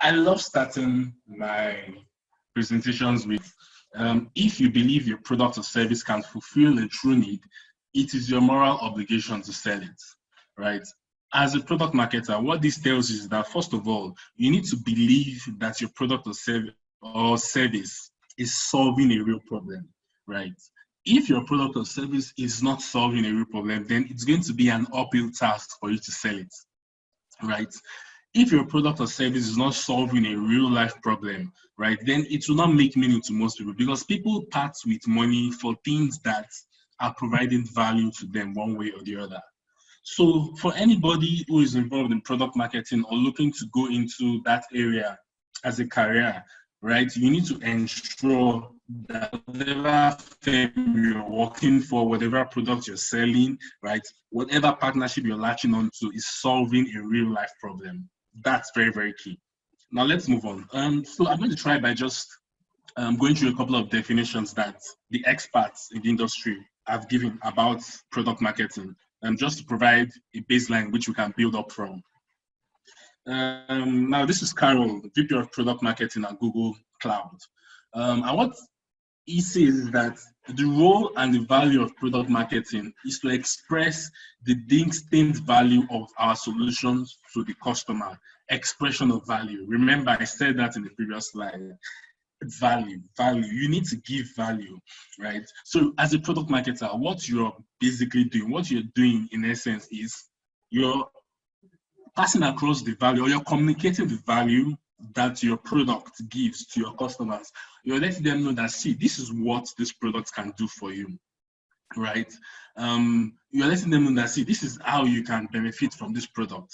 I love starting my presentations with, if you believe your product or service can fulfill a true need, it is your moral obligation to sell it, right? As a product marketer, what this tells you is that, first of all, you need to believe that your product or service is solving a real problem, right? If your product or service is not solving a real problem, then it's going to be an uphill task for you to sell it, right? If your product or service is not solving a real life problem, right, then it will not make meaning to most people, because people part with money for things that are providing value to them one way or the other. So for anybody who is involved in product marketing or looking to go into that area as a career, right, you need to ensure that whatever firm you're working for, whatever product you're selling, right, whatever partnership you're latching onto is solving a real life problem. That's very, very key. Now let's move on. So I'm going to try by just going through a couple of definitions that the experts in the industry have given about product marketing, just to provide a baseline which we can build up from. Now, this is Carol, VP of Product Marketing at Google Cloud. And what he says is that the role and the value of product marketing is to express the distinct value of our solutions to the customer. Expression of value. Remember, I said that in the previous slide. Value. You need to give value, right? So as a product marketer, what you're basically doing, what you're doing in essence is you're passing across the value, or you're communicating the value that your product gives to your customers. You're letting them know that, see, this is what this product can do for you, right? You're letting them know that, see, this is how you can benefit from this product.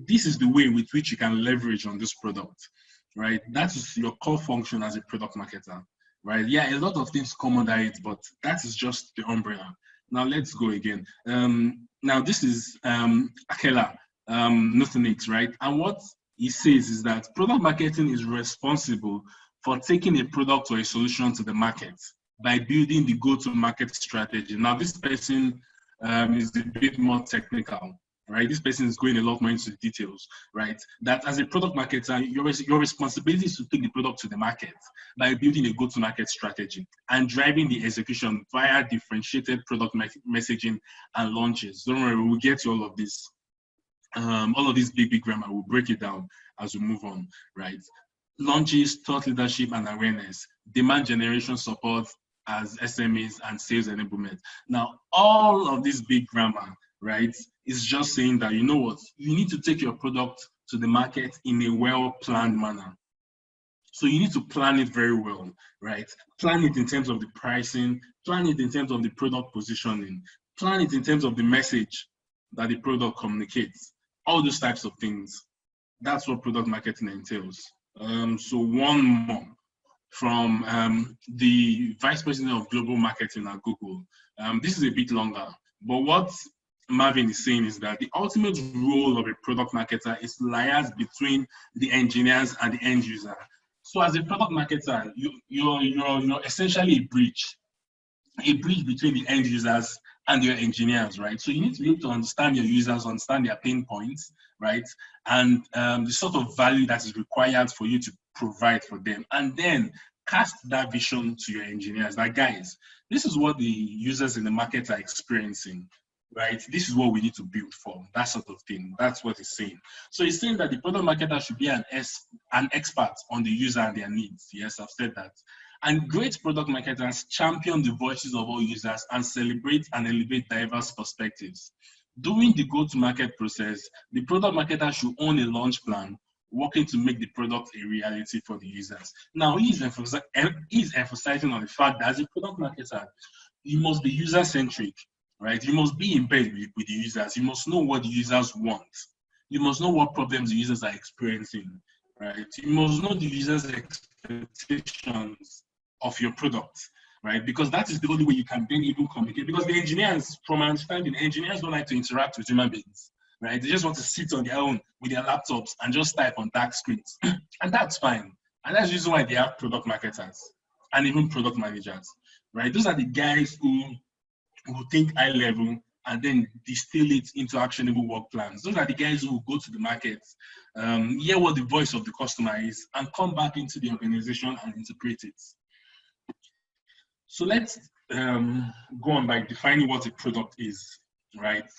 This is the way with which you can leverage on this product, right? That is your core function as a product marketer, right? Yeah, a lot of things come under it, but that is just the umbrella. Now let's go again. Now this is Akela, Nutanix, right? And what he says is that product marketing is responsible for taking a product or a solution to the market by building the go-to-market strategy. Now this person is a bit more technical, right? This person is going a lot more into the details, right? That as a product marketer, your responsibility is to take the product to the market by building a go-to-market strategy and driving the execution via differentiated product messaging and launches. Don't worry, we'll get to all of this. All of this big grammar, we'll break it down as we move on, right? Launches, thought leadership and awareness, demand generation support as SMEs, and sales enablement. Now, all of this big grammar, right, is just saying that, you know what, you need to take your product to the market in a well-planned manner. So you need to plan it very well, right? Plan it in terms of the pricing, plan it in terms of the product positioning, plan it in terms of the message that the product communicates, all those types of things. That's what product marketing entails. So one more from the Vice President of Global Marketing at Google. This is a bit longer, but what Marvin is saying is that the ultimate role of a product marketer is to liaise between the engineers and the end user. So as a product marketer, you're essentially a bridge between the end users and your engineers, right? So you need to be able to understand your users, understand their pain points, right? And the sort of value that is required for you to provide for them. And then cast that vision to your engineers. Like, guys, this is what the users in the market are experiencing, right? This is what we need to build for, that sort of thing. That's what he's saying. So he's saying that the product marketer should be an expert on the user and their needs. Yes, I've said that. And great product marketers champion the voices of all users and celebrate and elevate diverse perspectives. During the go-to-market process, the product marketer should own a launch plan, working to make the product a reality for the users. Now, he's emphasizing on the fact that as a product marketer, you must be user-centric, right? You must be in bed with the users. You must know what the users want. You must know what problems the users are experiencing, right? You must know the users' expectations of your product, right? Because that is the only way you can then even communicate. Because the engineers, from my understanding, engineers don't like to interact with human beings, right? They just want to sit on their own with their laptops and just type on dark screens. And that's fine. And that's the reason why they have product marketers and even product managers, right? Those are the guys who think high level and then distill it into actionable work plans. Those are the guys who go to the market, hear what the voice of the customer is, and come back into the organization and interpret it. So let's go on by defining what a product is, right?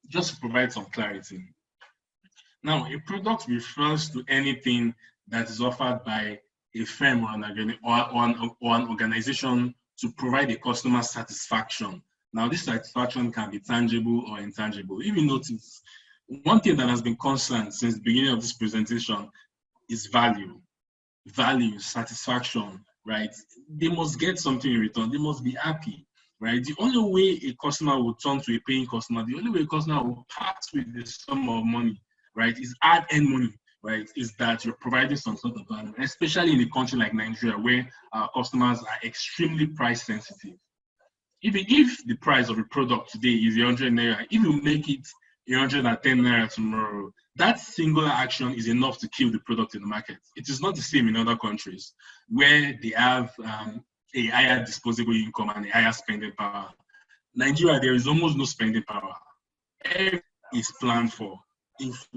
Just to provide some clarity. Now, a product refers to anything that is offered by a firm or an organization to provide a customer satisfaction. Now, this satisfaction can be tangible or intangible. If you notice, one thing that has been constant since the beginning of this presentation is value. Value, satisfaction, right? They must get something in return. They must be happy, right? The only way a customer will turn to a paying customer, the only way a customer will part with the sum of money, right, is hard-earned money, right, is that you're providing some sort of value, especially in a country like Nigeria, where our customers are extremely price sensitive. If the price of a product today is 100 naira, if you make it 110 naira tomorrow, that singular action is enough to kill the product in the market. It is not the same in other countries where they have a higher disposable income and a higher spending power. Nigeria, there is almost no spending power. Everything is planned for. If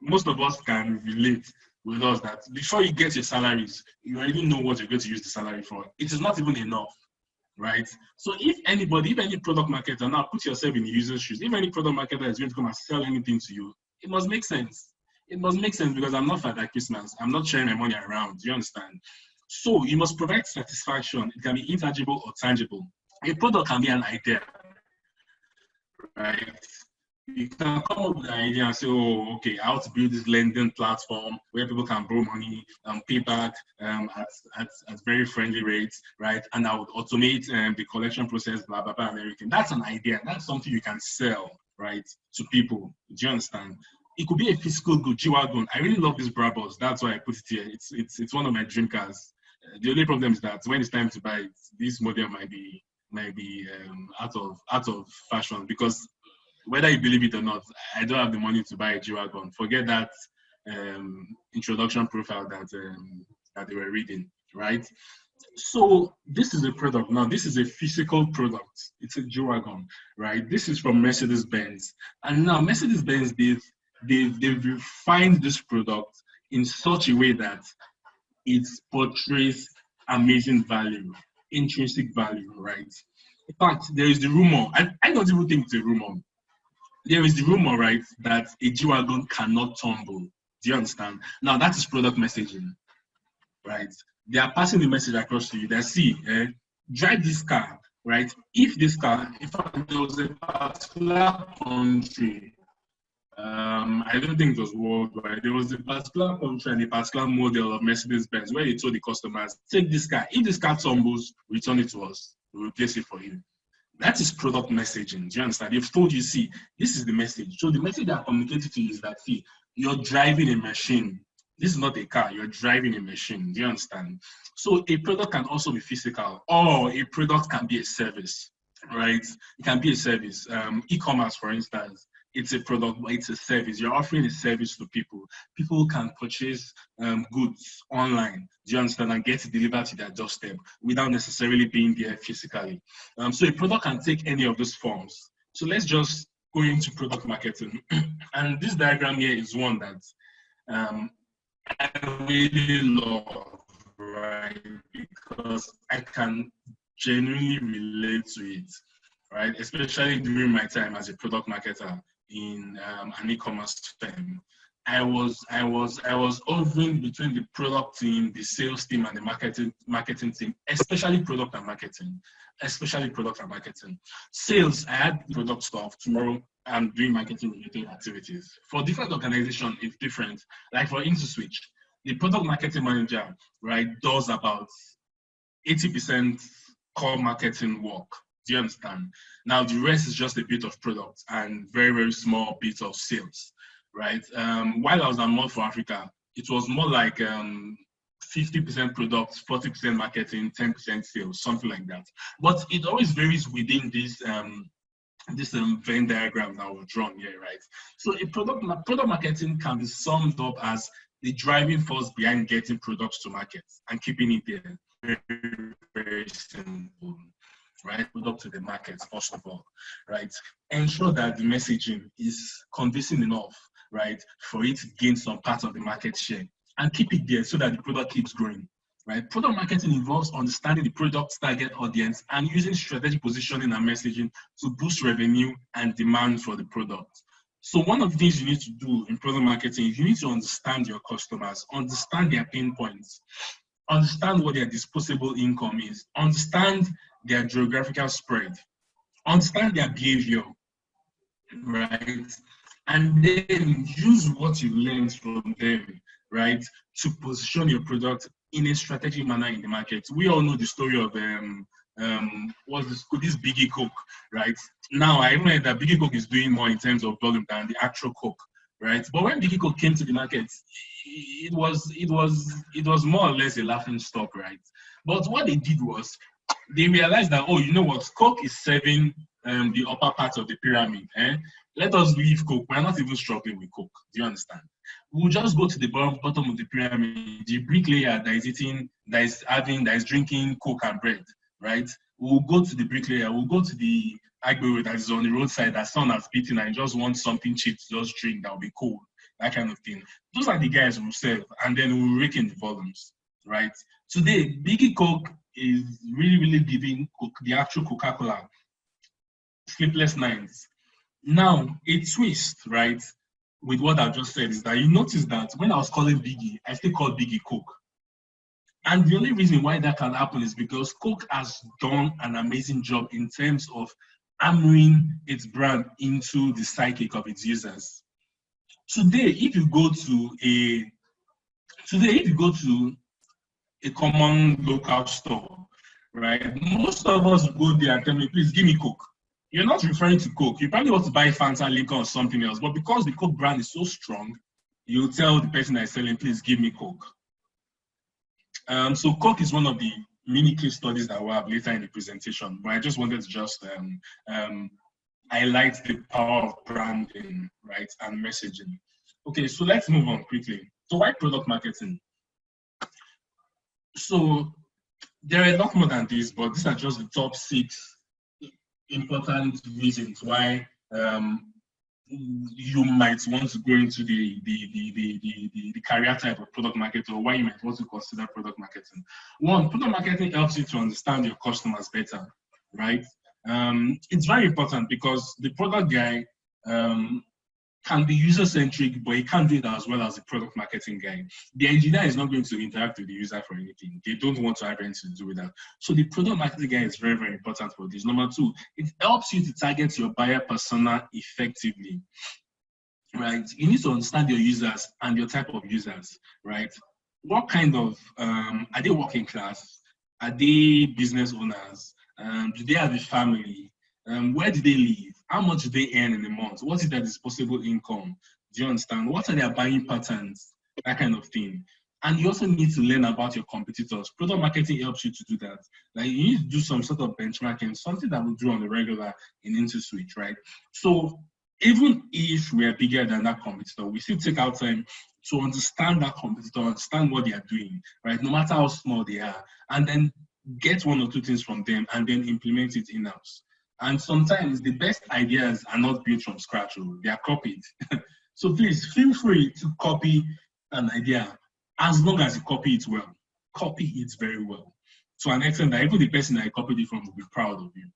most of us can relate with us that before you get your salaries, you already know what you're going to use the salary for. It is not even enough, right? So if any product marketer, now put yourself in the user's shoes, if any product marketer is going to come and sell anything to you, it must make sense. It must make sense because I'm not Father Christmas. I'm not sharing my money around. Do you understand? So you must provide satisfaction. It can be intangible or tangible. A product can be an idea, right? You can come up with an idea and say, oh, okay, how to build this lending platform where people can borrow money and pay back at very friendly rates, right? And I would automate the collection process, blah, blah, blah, and everything. That's an idea. That's something you can sell, right, to people. Do you understand? It could be a physical good, G-Wagon. I really love these Brabus. That's why I put it here. It's one of my dream cars. The only problem is that when it's time to buy it, this model might be out of fashion, because whether you believe it or not, I don't have the money to buy a G-Wagon. Forget that introduction profile that they were reading, right? So this is a product. Now, this is a physical product. It's a G-Wagon, right? This is from Mercedes-Benz. And now Mercedes-Benz, they've refined this product in such a way that it portrays amazing value, intrinsic value, right? In fact, there is the rumor, and I don't even think it's a rumor. There is the rumor, right, that a G-Wagon cannot tumble. Do you understand? Now, that is product messaging, right? They are passing the message across to you. They see, drive this car, right? If this car, in fact, there was a particular country, I don't think it was worldwide. There was a particular country and a particular model of Mercedes-Benz where they told the customers, take this car. If this car tumbles, return it to us. We'll replace it for you. That is product messaging. Do you understand? They've told you, see, this is the message. So the message they're communicating to you is that, see, you're driving a machine. This is not a car. You're driving a machine. Do you understand? So a product can also be physical, or a product can be a service, right? It can be a service. E-commerce, for instance, it's a product, but it's a service. You're offering a service to people. People can purchase goods online, do you understand, and get it delivered to their doorstep without necessarily being there physically. So a product can take any of those forms. So let's just go into product marketing. And this diagram here is one that I really love, right? Because I can genuinely relate to it, right? Especially during my time as a product marketer in an e-commerce firm. I was hovering between the product team, the sales team, and the marketing team, especially product and marketing. Sales, I had product stuff. Tomorrow, I'm doing marketing-related activities. For different organizations, it's different. Like for IntoSwitch, the product marketing manager, right, does about 80% core marketing work. Do you understand? Now, the rest is just a bit of product and very, very small bit of sales, right? While I was at More for Africa, it was more like 50% product, 40% marketing, 10% sales, something like that. But it always varies within this Venn diagram that was drawn here, right? So a product marketing can be summed up as the driving force behind getting products to market and keeping it there. Very, very simple. right? Product to the market, first of all, right? Ensure that the messaging is convincing enough, right, for it to gain some part of the market share, and keep it there so that the product keeps growing, right? Product marketing involves understanding the product's target audience and using strategic positioning and messaging to boost revenue and demand for the product. So one of the things you need to do in product marketing is you need to understand your customers, understand their pain points, understand what their disposable income is, understand their geographical spread, understand their behavior, right? And then use what you learned from them, right, to position your product in a strategic manner in the market. We all know the story of what's this Biggie Coke, right? Now I remember that Biggie Coke is doing more in terms of volume than the actual Coke, right? But when Biggie Coke came to the market, it was more or less a laughing stock, right? But what they did was they realized that, oh, you know what, Coke is serving the upper part of the pyramid. Let us leave Coke. We're not even struggling with Coke. Do you understand? We'll just go to the bottom of the pyramid, the bricklayer that is drinking Coke and bread, right? We'll go to the bricklayer. We'll go to the Agbo that is on the roadside that sun has beaten and just wants something cheap to just drink that will be cold, that kind of thing. Those are the guys who serve, and then we'll rake in the volumes, right? Today, Biggie Coke is really giving the actual Coca-Cola sleepless nights. Now, a twist, right, with what I just said is that you notice that when I was calling Biggie, I still called Biggie Coke. And the only reason why that can happen is because Coke has done an amazing job in terms of hammering its brand into the psychic of its users. Today, if you go to a common local store, right, most of us go there and tell me, please give me Coke. You're not referring to Coke. You probably want to buy Fanta, Liquor, or something else. But because the Coke brand is so strong, you'll tell the person that is selling, please give me Coke. So Coke is one of the mini case studies that we'll have later in the presentation. But I just wanted to just highlight the power of branding, right, and messaging. Okay, so let's move on quickly. So why product marketing? So there are a lot more than this, but these are just the top 6 important reasons why you might want to go into the career type of product marketing, or why you might want to consider product marketing. One, product marketing helps you to understand your customers better, right? It's very important because the product guy can be user-centric, but he can't do it as well as the product marketing guy. The engineer is not going to interact with the user for anything. They don't want to have anything to do with that. So the product marketing guy is very important for this. Number 2, it helps you to target your buyer persona effectively, right? You need to understand your users and your type of users, right? What kind of, are they working class? Are they business owners? Do they have a family? Where do they live? How much do they earn in a month? What is their disposable income? Do you understand? What are their buying patterns? That kind of thing. And you also need to learn about your competitors. Product marketing helps you to do that. Like, you need to do some sort of benchmarking, something that we do on the regular in IntoSwitch, right? So even if we are bigger than that competitor, we still take our time to understand that competitor, understand what they are doing, right? No matter how small they are, and then get 1 or 2 things from them and then implement it in-house. And sometimes the best ideas are not built from scratch, they are copied. So please feel free to copy an idea as long as you copy it well. Copy it very well. To an extent that even the person that you copied it from will be proud of you.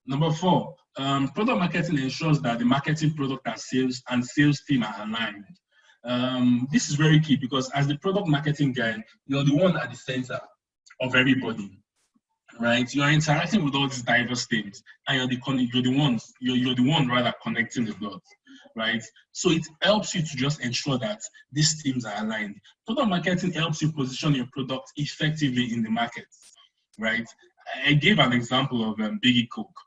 Number 4, product marketing ensures that the marketing, product, and sales team are aligned. This is very key because as the product marketing guy, you're the one at the center of everybody. Right, you are interacting with all these diverse things, and you're the one rather connecting the dots, right? So it helps you to just ensure that these teams are aligned. Product marketing helps you position your product effectively in the market, right? I gave an example of Biggie Coke.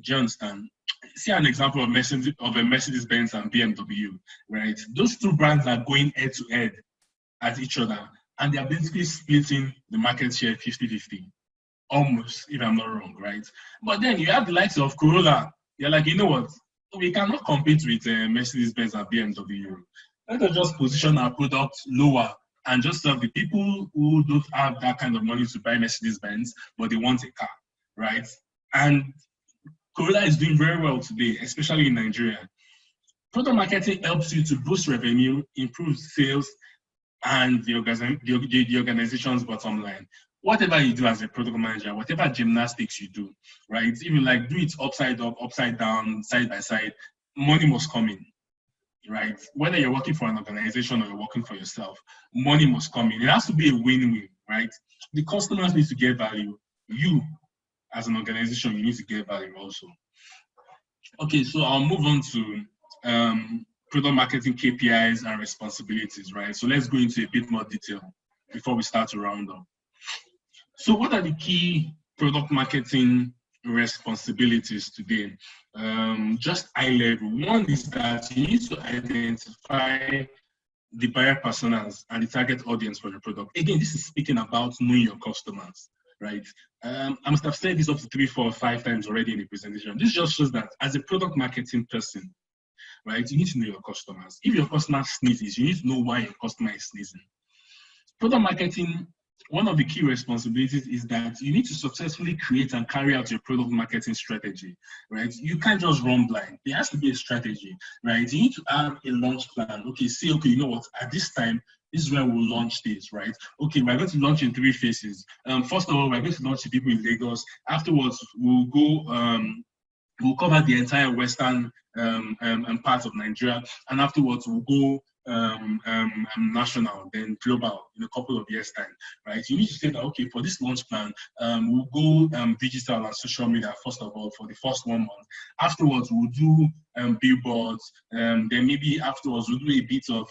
Do you understand? See an example of Mercedes-Benz and BMW, right? Those 2 brands are going head to head at each other, and they are basically splitting the market share 50-50. Almost, if I'm not wrong, right? But then you have the likes of Corolla. You're like, you know what? We cannot compete with Mercedes-Benz and BMW. Let us just position our product lower and just serve the people who don't have that kind of money to buy Mercedes-Benz, but they want a car, right? And Corolla is doing very well today, especially in Nigeria. Product marketing helps you to boost revenue, improve sales, and the organization's bottom line. Whatever you do as a product manager, whatever gymnastics you do, right? Even like do it upside up, upside down, side by side, money must come in, right? Whether you're working for an organization or you're working for yourself, money must come in. It has to be a win-win, right? The customers need to get value. You, as an organization, you need to get value also. Okay, so I'll move on to product marketing KPIs and responsibilities, right? So let's go into a bit more detail before we start to round up. So what are the key product marketing responsibilities today? Just high level. One is that you need to identify the buyer personas and the target audience for your product. Again, this is speaking about knowing your customers, right? I must have said this up to 3, 4, 5 times already in the presentation. This just shows that as a product marketing person, right, you need to know your customers. If your customer sneezes, you need to know why your customer is sneezing. Product marketing, one of the key responsibilities is that you need to successfully create and carry out your product marketing strategy, right? You can't just run blind. There has to be a strategy, right? You need to have a launch plan. Okay, say, okay, you know what, at this time, this is where we'll launch this, right? Okay, we're going to launch in 3 phases. First of all, we're going to launch to people in Lagos. Afterwards, we'll go, we'll cover the entire western part of Nigeria, and afterwards we'll go national, then global in a couple of years' time, right? You need to say that, okay, for this launch plan, we'll go digital and social media, first of all, for the first 1 month. Afterwards, we'll do billboards, then maybe afterwards, we'll do a bit of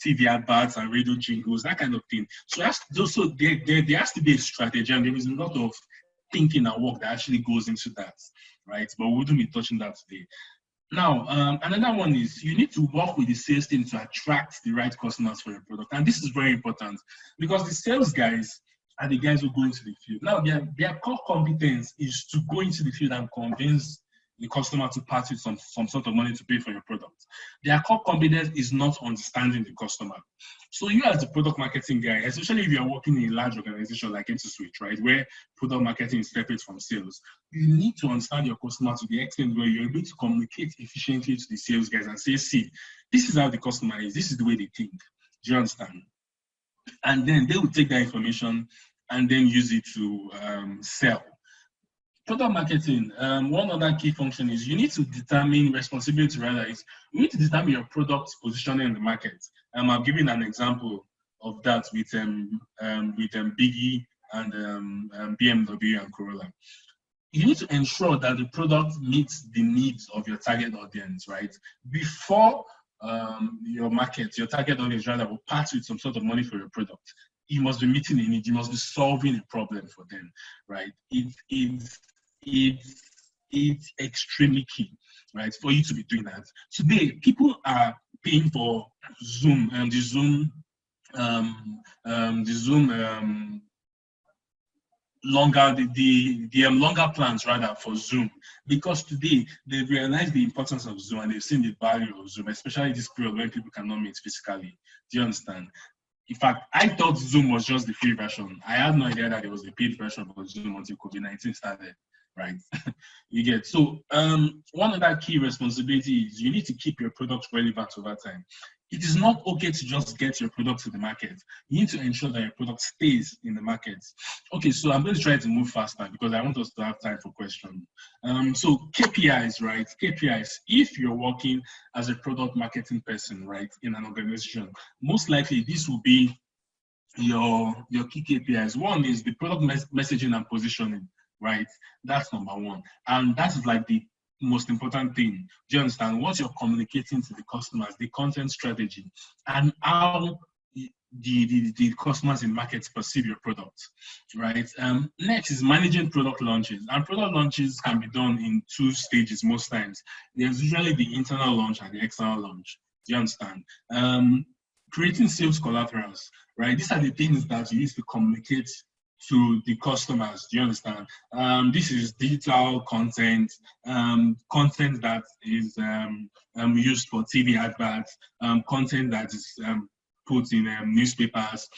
TV adverts and radio jingles, that kind of thing. So there has to be a strategy, and there is a lot of thinking and work that actually goes into that, right? But we wouldn't be touching that today. Now, another one is you need to work with the sales team to attract the right customers for your product. And this is very important because the sales guys are the guys who go into the field. Now, their core competence is to go into the field and convince the customer to part with some sort of money to pay for your product. Their core competence is not understanding the customer. So you as a product marketing guy, especially if you're working in a large organization like InterSwitch, right, where product marketing is separate from sales, you need to understand your customer to the extent where you're able to communicate efficiently to the sales guys and say, see, this is how the customer is, this is the way they think. Do you understand? And then they will take that information and then use it to sell. Product marketing, one other key function is you need to determine responsibility, rather, is you need to determine your product positioning in the market. I'm giving an example of that with Biggie and BMW and Corolla. You need to ensure that the product meets the needs of your target audience, right? Before your target audience rather will part with some sort of money for your product, you must be meeting a need, you must be solving a problem for them, right? It's extremely key, right, for you to be doing that. Today, people are paying for Zoom and the Zoom longer plans rather for Zoom, because today they've realized the importance of Zoom and they've seen the value of Zoom, especially this period when people cannot meet physically. Do you understand? In fact, I thought Zoom was just the free version. I had no idea that it was a paid version of Zoom until COVID-19 started, right? You get. So one other key responsibility is you need to keep your product relevant over time. It is not okay to just get your product to the market. You need to ensure that your product stays in the market. Okay, so I'm going to try to move faster because I want us to have time for questions. So KPIs, right? KPIs, if you're working as a product marketing person, right, in an organization, most likely this will be your key KPIs. One is the product messaging and positioning, right? That's number one. And that is like the most important thing. Do you understand? What you're communicating to the customers, the content strategy, and how the customers in markets perceive your product, right? Next is managing product launches. And product launches can be done in 2 stages most times. There's usually the internal launch and the external launch. Do you understand? Creating sales collaterals, right? These are the things that you use to communicate to the customers. Do you understand? This is digital content, content that is used for TV adverts, content that is put in newspapers,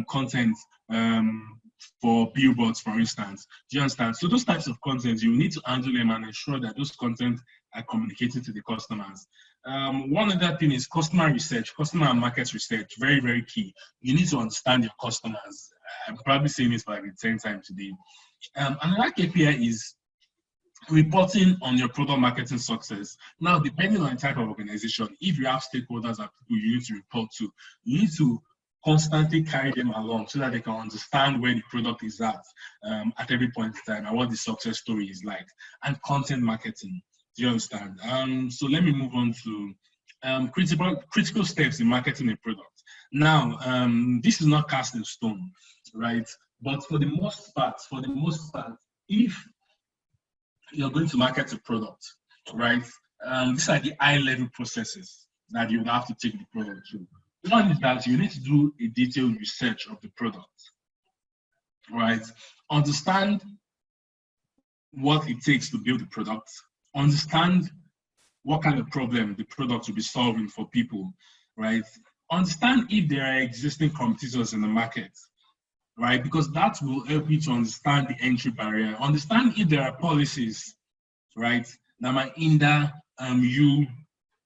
content for billboards, for instance. Do you understand? So those types of content, you need to handle them and ensure that those content are communicated to the customers. One other thing is customer research, customer and market research, very, very key. You need to understand your customers. I'm probably saying this for like the 10th time today. Another KPI is reporting on your product marketing success. Now, depending on the type of organization, if you have stakeholders and people you need to report to, you need to constantly carry them along so that they can understand where the product is at every point in time and what the success story is like. And content marketing, do you understand? So let me move on to critical steps in marketing a product. Now, this is not cast in stone, right? But for the most part, if you're going to market a product, right? These are the high-level processes that you would have to take the product through. One is that you need to do a detailed research of the product, right? Understand what it takes to build the product. Understand what kind of problem the product will be solving for people, right? Understand if there are existing competitors in the market, right? Because that will help you to understand the entry barrier. Understand if there are policies, right, that might hinder you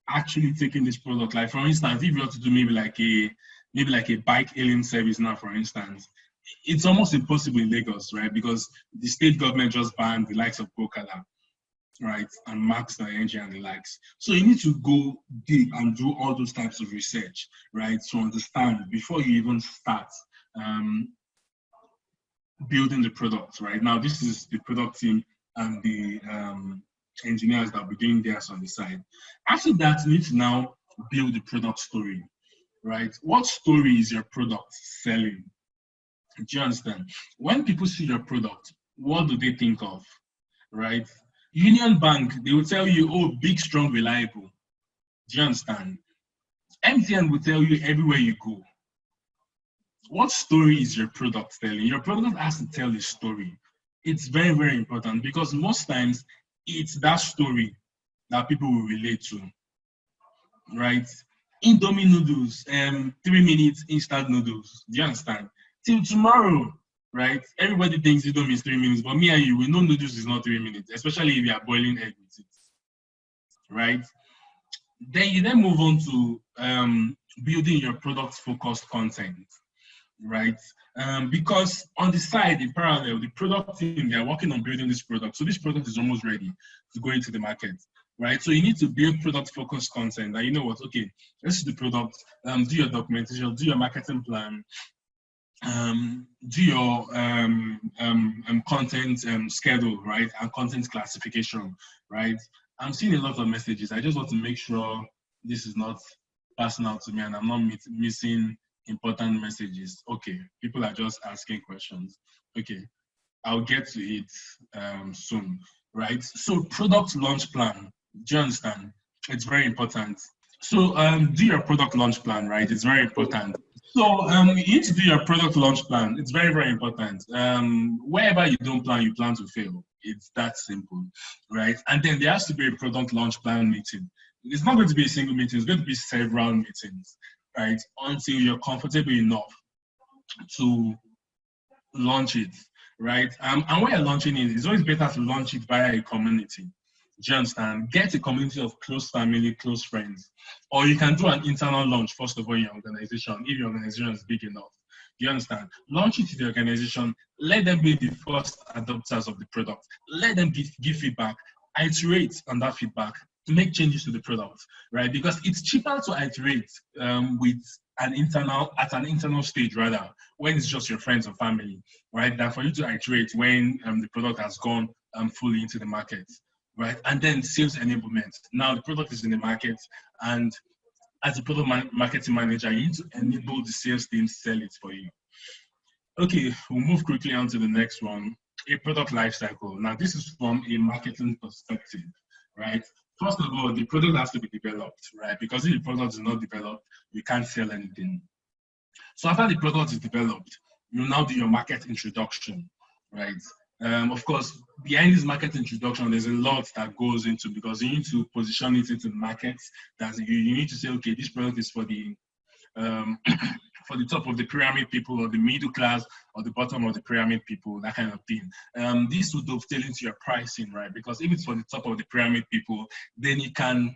actually taking this product. Like for instance, if you want to do maybe like a bike hailing service now, for instance, it's almost impossible in Lagos, right? Because the state government just banned the likes of Gokala, right, and Max Ing and the likes. So you need to go deep and do all those types of research, right, to understand before you even start building the product, right? Now, this is the product team and the engineers that will be doing theirs on the side. After that, you need to now build the product story, right? What story is your product selling? Do you understand? When people see your product, what do they think of, right? Union Bank, they will tell you, oh, big, strong, reliable. Do you understand? MTN will tell you everywhere you go. What story is your product telling? Your product has to tell a story. It's very, very important because most times it's that story that people will relate to, right? Indomie noodles, 3 minutes instant noodles. Do you understand? Till tomorrow, right? Everybody thinks Indomie is 3 minutes, but me and you, we know noodles is not 3 minutes, especially if you are boiling egg with it, right? Then you then move on to building your product-focused content, right? Because on the side, in parallel, the product team, they are working on building this product. So this product is almost ready to go into the market, right? So you need to build product-focused content. And you know what? Okay, this is the product. Do your documentation, do your marketing plan, do your content schedule, right? And content classification, right? I'm seeing a lot of messages. I just want to make sure this is not passing out to me and I'm not missing important messages. Okay, people are just asking questions. Okay, I'll get to it soon, right? So product launch plan, do you understand? It's very important. So do your product launch plan, right? It's very important. So you need to do your product launch plan. It's very, very important. Wherever you don't plan, you plan to fail. It's that simple, right? And then there has to be a product launch plan meeting. It's not going to be a single meeting. It's going to be several meetings, right? Until you're comfortable enough to launch it, right? And when you're launching it, it's always better to launch it via a community. Do you understand? Get a community of close family, close friends. Or you can do an internal launch, first of all, in your organization, if your organization is big enough. Do you understand? Launch it to the organization. Let them be the first adopters of the product. Let them give feedback. Iterate on that feedback to make changes to the product, right? Because it's cheaper to iterate with an internal stage rather, when it's just your friends or family, right? Than for you to iterate when the product has gone fully into the market, right? And then sales enablement. Now the product is in the market, and as a product marketing manager, you need to enable the sales team to sell it for you. Okay, we'll move quickly on to the next one, a product lifecycle. Now this is from a marketing perspective, right? First of all, the product has to be developed, right? Because if the product is not developed, you can't sell anything. So after the product is developed, you now do your market introduction, right? Of course, behind this market introduction, there's a lot that goes into, because you need to position it into the market. That you need to say, okay, this product is for the the top of the pyramid people or the middle class or the bottom of the pyramid people, that kind of thing. This would dovetail into your pricing, right? Because if it's for the top of the pyramid people, then you can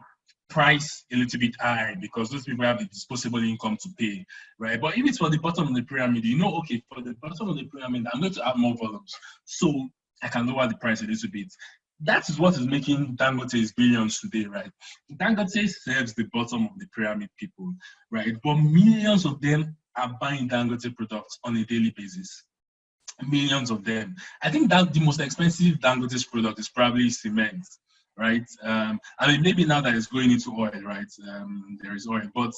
price a little bit high because those people have the disposable income to pay, right? But if it's for the bottom of the pyramid, you know, okay, for the bottom of the pyramid, I'm going to have more volumes, so I can lower the price a little bit. That is what is making Dangote's billions today, right? Dangote serves the bottom of the pyramid people, right? But millions of them are buying Dangote products on a daily basis. Millions of them. I think that the most expensive Dangote's product is probably cement, right? I mean, maybe now that it's going into oil, right? There is oil, but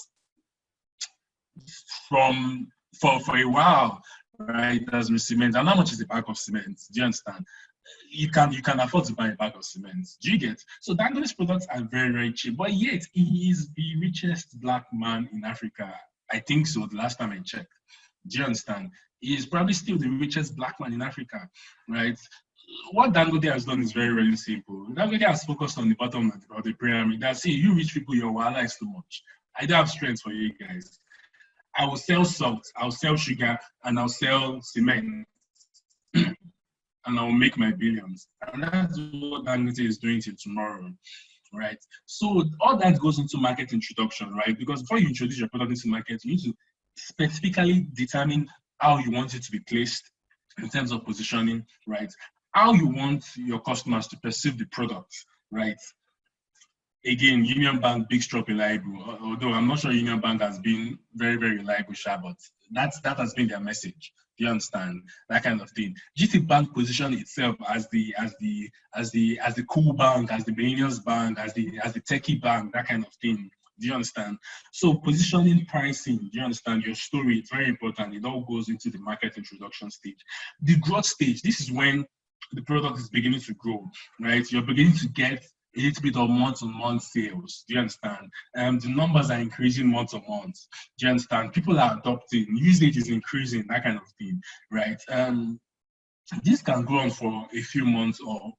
for a while, right, there's been cement. And how much is a bag of cement? Do you understand? You can afford to buy a bag of cement. Do you get? So Dangote's products are very, very cheap, but yet he is the richest black man in Africa. I think so, the last time I checked. Do you understand? He is probably still the richest black man in Africa, right? What Dangote has done is very, very simple. Dangote has focused on the bottom of the pyramid. That's it. You rich people, your wallet is too much. I don't have strength for you guys. I will sell salt, I'll sell sugar, and I'll sell cement. And I'll make my billions. And that's what Dangote is doing till tomorrow, right? So all that goes into market introduction, right? Because before you introduce your product into the market, you need to specifically determine how you want it to be placed in terms of positioning, right? How you want your customers to perceive the product, right? Again, Union Bank, big strong, reliable. Although I'm not sure Union Bank has been very, very reliable, but that has been their message. Do you understand? That kind of thing. GT Bank position itself as the cool bank, as the millennials bank, as the techie bank, that kind of thing. Do you understand? So positioning, pricing, do you understand your story? It's very important. It all goes into the market introduction stage. The growth stage, this is when the product is beginning to grow, right? You're beginning to get a little bit of month-on-month sales. Do you understand? The numbers are increasing month-on-month. Do you understand? People are adopting, usage is increasing, that kind of thing, right? This can go on for a few months or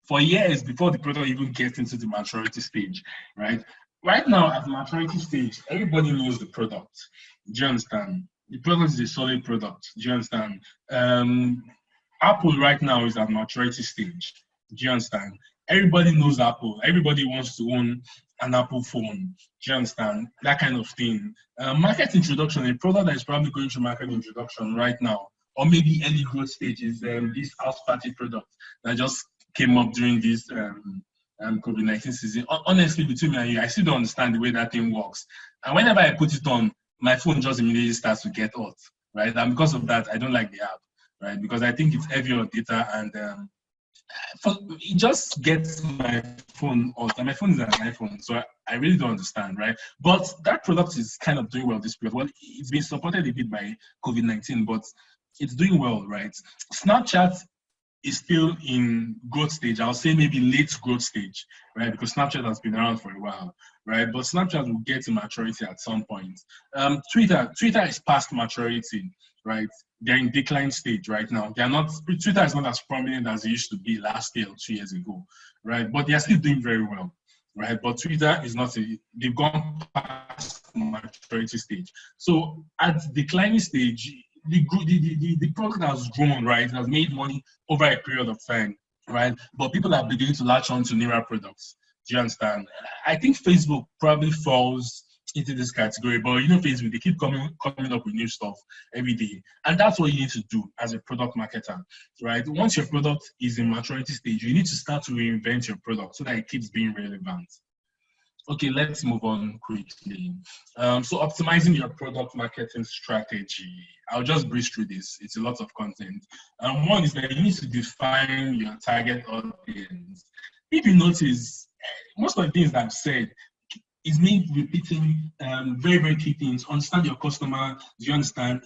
for years before the product even gets into the maturity stage, right? Right now, at the maturity stage, everybody knows the product. Do you understand? The product is a solid product. Do you understand? Apple right now is at maturity stage. Do you understand? Everybody knows Apple. Everybody wants to own an Apple phone. Do you understand? That kind of thing. Market introduction, a product that is probably going through market introduction right now, or maybe early growth stage is this house party product that just came up during this COVID-19 season. Honestly, between me and you, I still don't understand the way that thing works. And whenever I put it on, my phone just immediately starts to get hot, right? And because of that, I don't like the app, right? Because I think it's heavy on data and it just gets my phone hot. And my phone is an iPhone, so I really don't understand, right? But that product is kind of doing well this period. Well, it's been supported a bit by COVID-19, but it's doing well, right? Snapchat is still in growth stage. I'll say maybe late growth stage, right? Because Snapchat has been around for a while, right? But Snapchat will get to maturity at some point. Twitter is past maturity, right? They're in decline stage right now. Twitter is not as prominent as it used to be last year or 2 years ago, right? But they're still doing very well, right? But Twitter is not, they've gone past maturity stage. So at declining stage, the product has grown, right? It has made money over a period of time, right? But people are beginning to latch on to newer products. Do you understand? I think Facebook probably falls into this category, but you know, Facebook, they keep coming up with new stuff every day. And that's what you need to do as a product marketer, right? Once your product is in maturity stage, you need to start to reinvent your product so that it keeps being relevant. Okay, let's move on quickly. So optimizing your product marketing strategy. I'll just breeze through this. It's a lot of content. One is that you need to define your target audience. If you notice, most of the things that I've said is me repeating very, very key things. Understand your customer. Do you understand?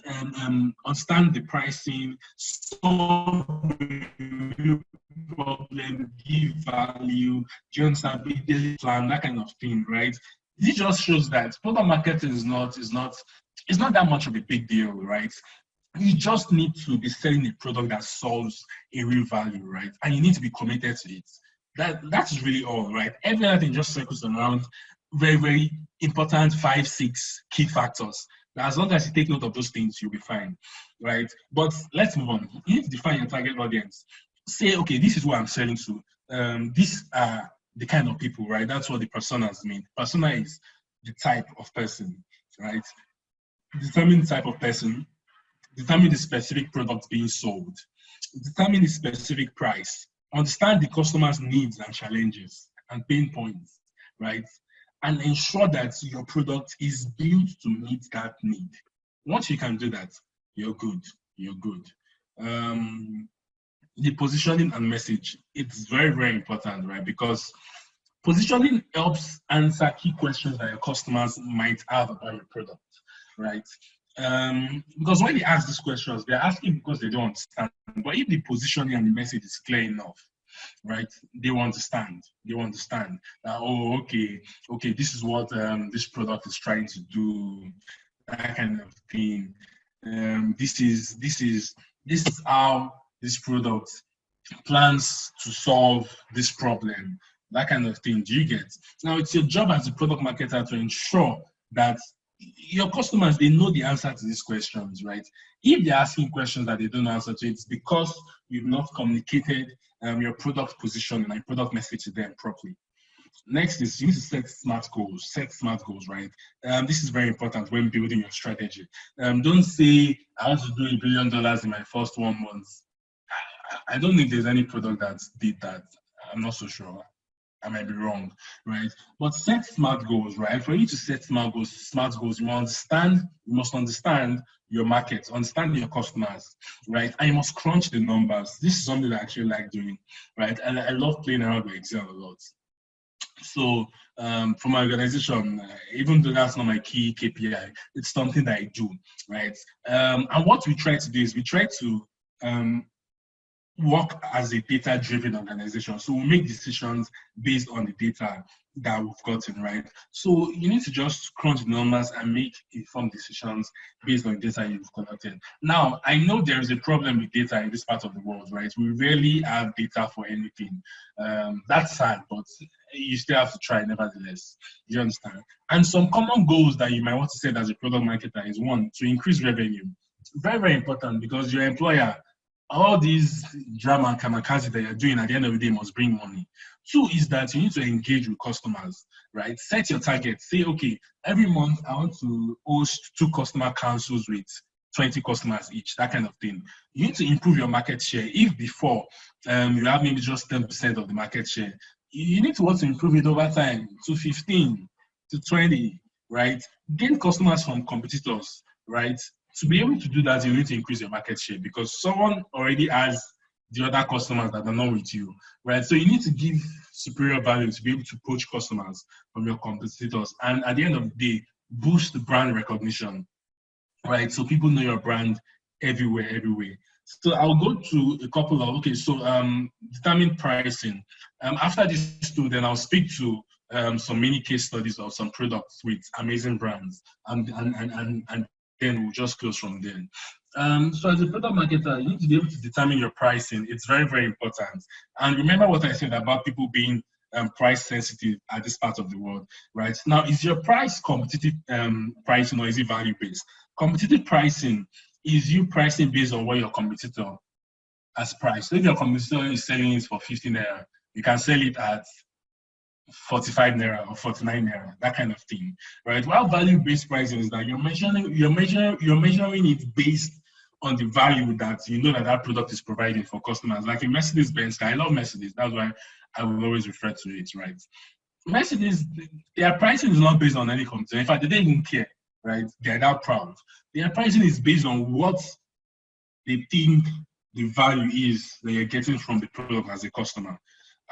Understand the pricing. Solve the problem. Give value. Do you understand? Big daily plan. That kind of thing, right? This just shows that product marketing is not that much of a big deal, right? You just need to be selling a product that solves a real value, right? And you need to be committed to it. That's really all, right? Every other thing just circles around very, very important 5-6 key factors As long as you take note of those things, you'll be fine, right? But let's move on. You need to define your target audience. Say, okay, this is who I'm selling to. These are the kind of people, right? That's what the personas mean. Persona is the type of person, right? Determine the type of person, determine the specific product being sold, determine the specific price, understand the customer's needs and challenges and pain points, right? And ensure that your product is built to meet that need. Once you can do that, you're good. You're good. The positioning and message, it's very, very important, right? Because positioning helps answer key questions that your customers might have about your product, right? Because when they ask these questions, they're asking because they don't understand. But if the positioning and the message is clear enough, right, they will understand. They will understand that, oh, okay, this is what this product is trying to do, that kind of thing. This is how this product plans to solve this problem, that kind of thing. Do you get? Now, it's your job as a product marketer to ensure that your customers, they know the answer to these questions, right? If they're asking questions that they don't answer to, it's because you've not communicated your product position and product message to them properly. Next is you need to set smart goals. Set smart goals, right? This is very important when building your strategy. Don't say, I want to do $1 billion in my first 1 month. I don't think there's any product that did that. I'm not so sure. I might be wrong, right? But set smart goals, right? For you to set smart goals, you must understand your market, understand your customers, right? And you must crunch the numbers. This is something that I actually like doing, right? And I love playing around with Excel a lot. So for my organization, even though that's not my key KPI, it's something that I do, right? And what we try to do is we try to work as a data-driven organization. So we make decisions based on the data that we've gotten, right? So you need to just crunch the numbers and make informed decisions based on data you've collected. Now, I know there is a problem with data in this part of the world, right? We rarely have data for anything. That's sad, but you still have to try nevertheless. Do you understand? And some common goals that you might want to set as a product marketer is, one, to increase revenue. Very, very important, because your employer, all these drama and kamikaze that you're doing at the end of the day must bring money. Two is that you need to engage with customers, right? Set your target. Say, okay, every month I want to host 2 customer councils with 20 customers each, that kind of thing. You need to improve your market share. If before you have maybe just 10% of the market share, you need to want to improve it over time to 15, to 20, right? Gain customers from competitors, right? To be able to do that, you need to increase your market share, because someone already has the other customers that are not with you, right? So you need to give superior value to be able to poach customers from your competitors. And at the end of the day, boost the brand recognition, right? So people know your brand everywhere. So I'll go to a couple of, determine pricing. After this two, then I'll speak to some mini case studies of some products with amazing brands, and then we'll just close from there. So as a product marketer, you need to be able to determine your pricing. It's very, very important. And remember what I said about people being price sensitive at this part of the world, right? Now, is your price competitive pricing, or is it value based? Competitive pricing is you pricing based on what your competitor has priced. So if your competitor is selling it for 50 naira, you can sell it at 45 naira or 49 naira, that kind of thing, right? While value-based pricing is that you're measuring it based on the value that you know that product is providing for customers. Like in Mercedes-Benz, I love Mercedes. That's why I will always refer to it, right? Mercedes, their pricing is not based on any competitor. In fact, they don't even care, right? They're that proud. Their pricing is based on what they think the value is that you're getting from the product as a customer.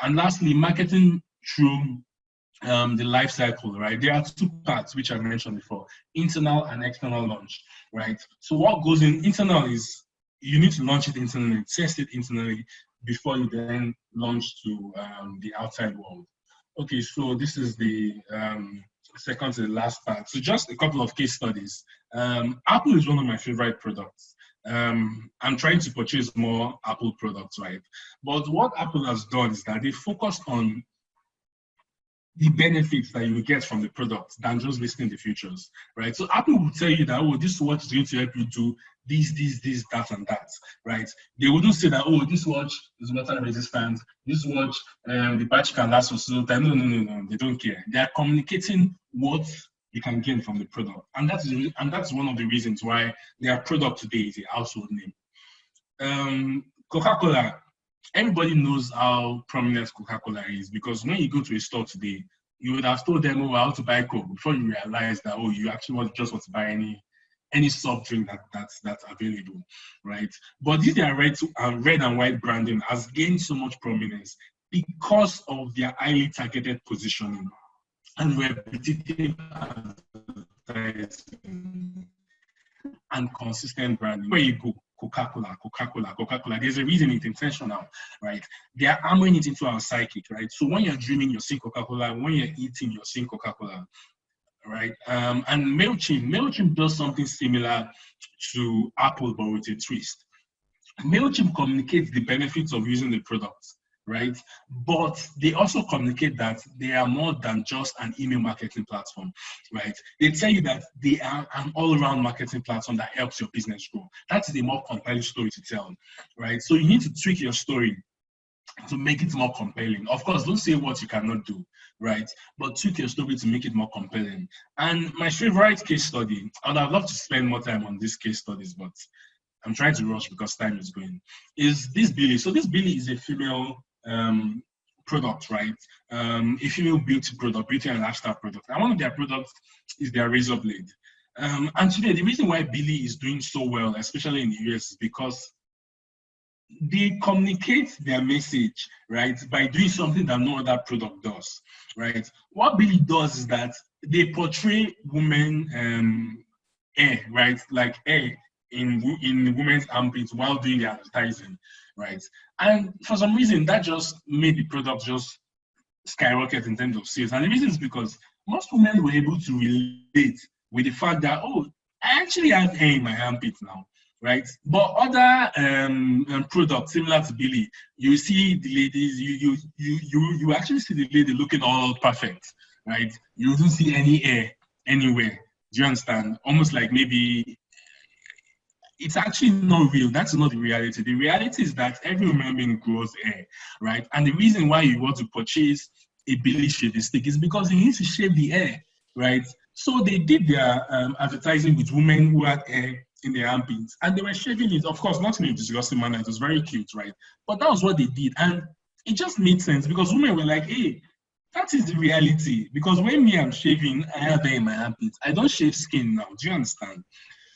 And lastly, marketing through the life cycle, right? There are 2 parts which I mentioned before: internal and external launch, right? So what goes in internal is you need to launch it internally, test it internally before you then launch to the outside world. Okay, so this is the second to the last part. So just a couple of case studies. Apple is one of my favorite products. I'm trying to purchase more Apple products, right? But what Apple has done is that they focused on the benefits that you will get from the product than just listing the features, right? So Apple will tell you that, oh, this watch is going to help you do this, that, and that, right? They wouldn't say that, oh, this watch is water resistant, this watch, the battery can last for so time. No, they don't care. They are communicating what you can gain from the product, and that's one of the reasons why their product today is a household name. Coca-Cola. Everybody knows how prominent Coca-Cola is, because when you go to a store today, you would have told them, oh, how to buy Coke, before you realize that, oh, you actually just want to buy any soft drink that's available, right? But this their red and white branding has gained so much prominence because of their highly targeted positioning and repetitive advertising and consistent branding. Where you go, Coca-Cola. There's a reason it's intentional, right? They are hammering it into our psychic, right? So when you're dreaming, you're seeing Coca-Cola. When you're eating, you're seeing Coca-Cola, right? And MailChimp does something similar to Apple, but with a twist. MailChimp communicates the benefits of using the product, right? But they also communicate that they are more than just an email marketing platform, right? They tell you that they are an all-around marketing platform that helps your business grow. That is a more compelling story to tell, right? So you need to tweak your story to make it more compelling. Of course, don't say what you cannot do, right? But tweak your story to make it more compelling. And my favorite case study, and I'd love to spend more time on these case studies, but I'm trying to rush because time is going, is this Billy. So this Billy is a female product, right? A female beauty product, beauty and lifestyle product. And one of their products is their razor blade. And today, the reason why Billy is doing so well, especially in the US, is because they communicate their message, right, by doing something that no other product does, right? What Billy does is that they portray women hair, right, like hair in women's armpits while doing the advertising, right? And for some reason, that just made the product just skyrocket in terms of sales. And the reason is because most women were able to relate with the fact that, oh, I actually have hair in my armpit now, right? But other products similar to Billy, you see the ladies, you actually see the lady looking all perfect, right? You don't see any hair anywhere. Do you understand? Almost like maybe it's actually not real. That's not the reality. The reality is that every human being grows hair, right? And the reason why you want to purchase a Billy shaving stick is because you need to shave the hair, right? So they did their advertising with women who had hair in their armpits, and they were shaving it, of course, not in a disgusting manner. It was very cute, right? But that was what they did, and it just made sense because women were like, hey, that is the reality. Because when I'm shaving, I have hair in my armpits. I don't shave skin now. Do you understand?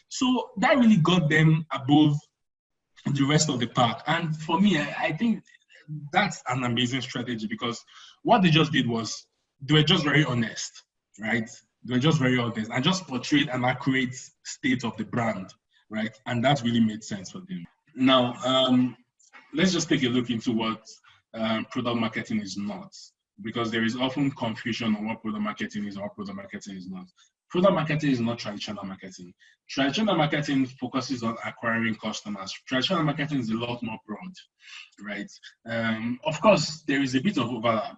So that really got them above the rest of the pack. And for me, I think that's an amazing strategy because what they just did was they were just very honest, right? They were just very honest and just portrayed an accurate state of the brand, right? And that really made sense for them. Now, let's just take a look into what product marketing is not, because there is often confusion on what product marketing is or what product marketing is not. Product marketing is not traditional marketing. Traditional marketing focuses on acquiring customers. Traditional marketing is a lot more broad, right? Of course, there is a bit of overlap,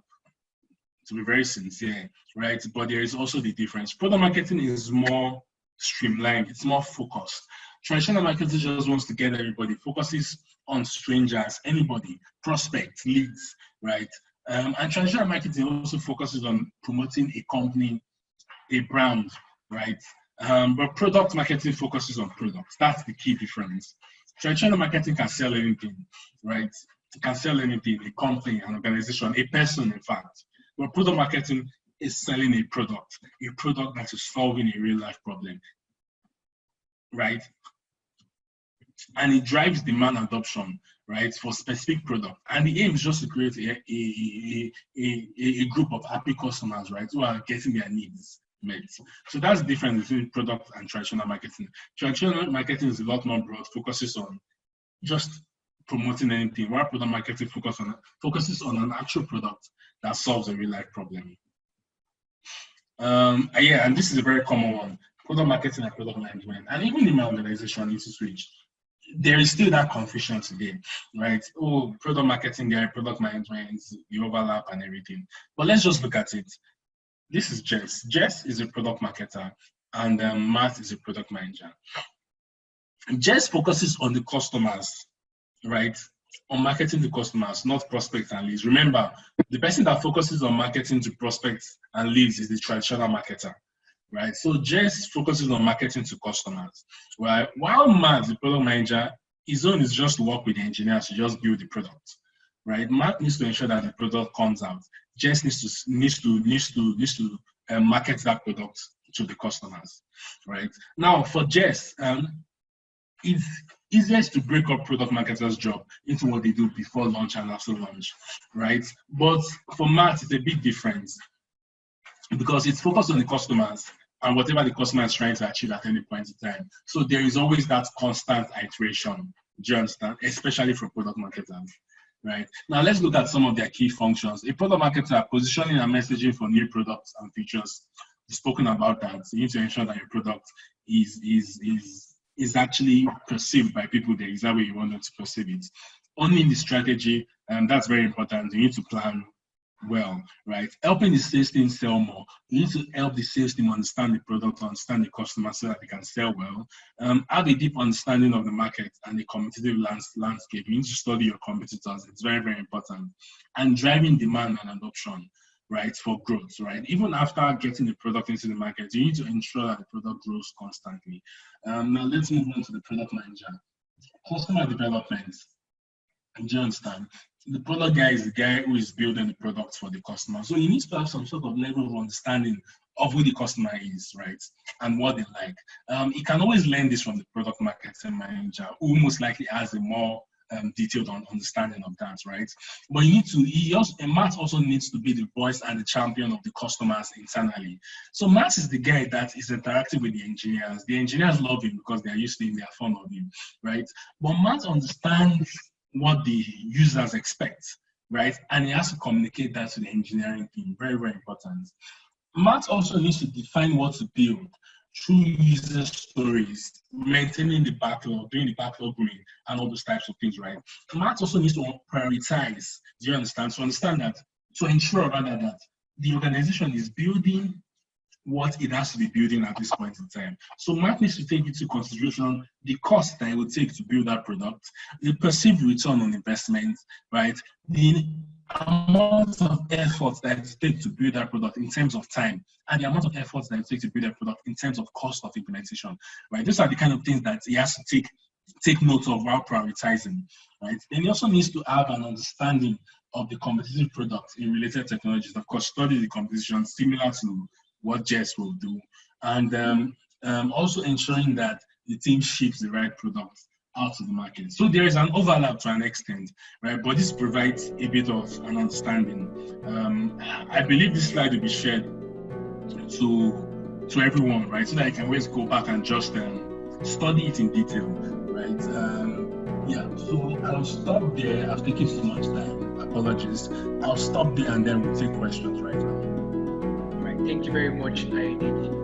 to be very sincere, right? But there is also the difference. Product marketing is more streamlined. It's more focused. Traditional marketing just wants to get everybody, focuses on strangers, anybody, prospects, leads, right? And traditional marketing also focuses on promoting a company, a brand, right? But product marketing focuses on products. That's the key difference. Traditional marketing can sell anything, right? It can sell anything, a company, an organization, a person, in fact. But product marketing is selling a product that is solving a real life problem, right? And it drives demand adoption, right, for specific product. And the aim is just to create a group of happy customers, right, who are getting their needs met. So that's the difference between product and traditional marketing. Traditional marketing is a lot more broad, focuses on just promoting anything, while product marketing focuses on an actual product that solves a real life problem. Yeah, and this is a very common one: product marketing and product management. And even in my organization, it's switched. there is still that confusion today, right? Oh, product marketing guy, product management, the overlap and everything. But let's just look at it. This is Jess. Jess is a product marketer, and Matt is a product manager. Jess focuses on the customers, right? On marketing the customers, not prospects and leads. Remember, the person that focuses on marketing to prospects and leads is the traditional marketer, right? So Jess focuses on marketing to customers, right? While Matt, the product manager, his own is just to work with the engineers to just build the product, right? Matt needs to ensure that the product comes out. Jess needs to market that product to the customers, right? Now for Jess, it's easiest to break up product marketers' job into what they do before launch and after launch, right? But for Matt, it's a big difference because it's focused on the customers and whatever the customer is trying to achieve at any point in time. So there is always that constant iteration, do you understand? Especially for product marketers, right? Now let's look at some of their key functions. A product marketer, positioning and messaging for new products and features. We've spoken about that. So you need to ensure that your product is actually perceived by people the exact way you want them to perceive it. Owning the strategy, that's very important. You need to plan well, right? Helping the sales team sell more. You need to help the sales team understand the product, understand the customer so that they can sell well. Have a deep understanding of the market and the competitive landscape. You need to study your competitors. It's very, very important. And driving demand and adoption, right, for growth, right? Even after getting the product into the market, you need to ensure that the product grows constantly. Now let's move on to the product manager. Customer development. Do you understand? The product guy is the guy who is building the product for the customer. So you need to have some sort of level of understanding of who the customer is, right? And what they like. You can always learn this from the product marketing manager, who most likely has a more detailed understanding of that, right? But you need to, Matt also needs to be the voice and the champion of the customers internally. So Matt is the guy that is interacting with the engineers. The engineers love him because they are used to him, they are fond of him, right? But Matt understands what the users expect, right? And he has to communicate that to the engineering team. Very, very important. Matt also needs to define what to build through user stories, maintaining the backlog, doing the backlog growing, and all those types of things, right? Matt also needs to prioritize, do you understand? To understand that, to ensure rather that the organization is building what it has to be building at this point in time. So Matt needs to take into consideration the cost that it would take to build that product, the perceived return on investment, right? The amount of effort that it takes to build that product in terms of time, and the amount of effort that it takes to build that product in terms of cost of implementation, right? These are the kind of things that he has to take note of while prioritizing, right? Then he also needs to have an understanding of the competitive products in related technologies. Of course, study the competition similar to what Jess will do, and also ensuring that the team ships the right products out to the market. So there is an overlap to an extent, right? But this provides a bit of an understanding. I believe this slide will be shared to everyone, right? So that I can always go back and just study it in detail, right? Yeah, so I'll stop there. I've taken so much time. Apologies. I'll stop there and then we'll take questions right now. Thank you very much, Ayodeji.